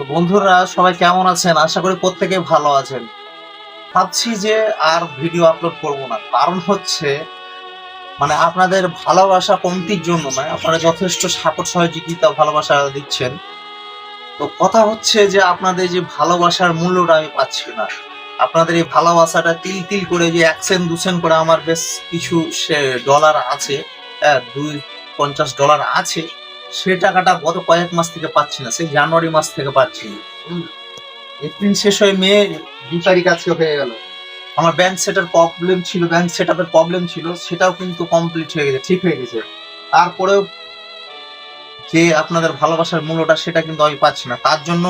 তো বন্ধুরা সবাই কেমন আছেন? আশা করি প্রত্যেকে ভালো আছেন। ভাবছি যে আর ভিডিও আপলোড করব না, কারণ হচ্ছে আপনাদের ভালোবাসা কমতির জন্য নয়, আপনারা যথেষ্ট সাপোর্ট সহযোগিতা ভালোবাসা দিচ্ছেন। তো কথা হচ্ছে যে আপনাদের যে ভালোবাসার মূল্যটা আমি পাচ্ছি না। আপনাদের এই ভালোবাসাটা তিল তিল করে যে 1 সেন্ট 2 সেন্ট করে আমার বেশ কিছু ডলার আছে, হ্যাঁ, $50 আছে, সে টাকাটা গত কয়েক মাস থেকে পাচ্ছি না। সেই জানুয়ারি মাস থেকে পাচ্ছি না। এপ্রিল শেষ হয়ে মে 2 তারিখ আজকে হয়ে গেল। আমার ব্যাংক সেট আপের প্রবলেম ছিল, সেটাও কিন্তু কমপ্লিট হয়ে গেছে, ঠিক হয়ে গেছে। তারপরেও যে আপনাদের ভালোবাসার মূল্যটা সেটা কিন্তু আমি পাচ্ছি না। তার জন্য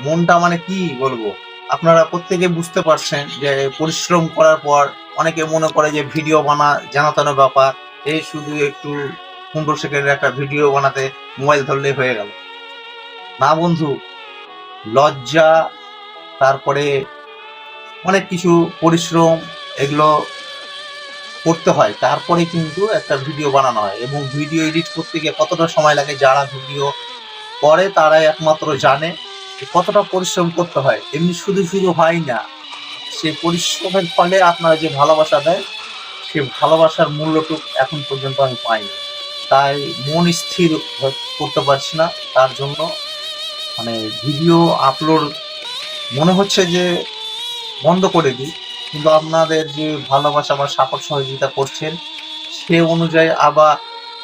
মনটা কি বলবো, আপনারা প্রত্যেকে বুঝতে পারছেন যে পরিশ্রম করার পর অনেকে মনে করে যে ভিডিও বানা জানাতেন ব্যাপার, এই শুধু একটু 15 সেকেন্ডের একটা ভিডিও বানাতে মোবাইল ধরলেই হয়ে গেল। না বন্ধু, লজ্জা, তারপরে অনেক কিছু পরিশ্রম, এগুলো করতে হয়, তারপরে কিন্তু একটা ভিডিও বানানো হয়। এবং ভিডিও এডিট করতে গিয়ে কতটা সময় লাগে, যারা ভিডিও করে তারাই একমাত্র জানে যে কতটা পরিশ্রম করতে হয়। এমনি শুধু শুধু হয় না। সেই পরিশ্রমের ফলে আপনারা যে ভালোবাসা দেয়, সে ভালোবাসার মূল্যটুকু এখন পর্যন্ত আমি পাইনি। তাই মন স্থির করতে পারছি না। তার জন্য ভিডিও আপলোড মনে হচ্ছে যে বন্ধ করে দিই, কিন্তু আপনাদের যে ভালোবাসা বা সাপোর্ট সহযোগিতা করছেন, সে অনুযায়ী আবার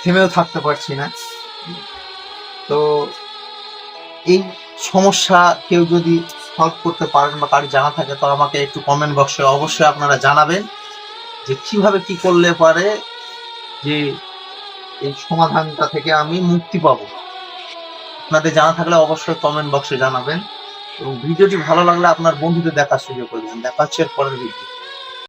থেমেও থাকতে পারছি না। তো এই সমস্যা কেউ যদি সলভ করতে পারেন বা কারো জানা থাকে, তো আমাকে একটু কমেন্ট বক্সে অবশ্যই আপনারা জানাবেন যে কিভাবে কি করলে পারে যে এই সমাধানটা থেকে আমি মুক্তি পাবো। আপনাদের জানা থাকলে অবশ্যই কমেন্ট বক্সে জানাবেন, এবং ভিডিওটি ভালো লাগলে আপনার বন্ধুদের দেখার সুযোগ করে দেবেন। দেখা হচ্ছে এর পরের ভিডিও।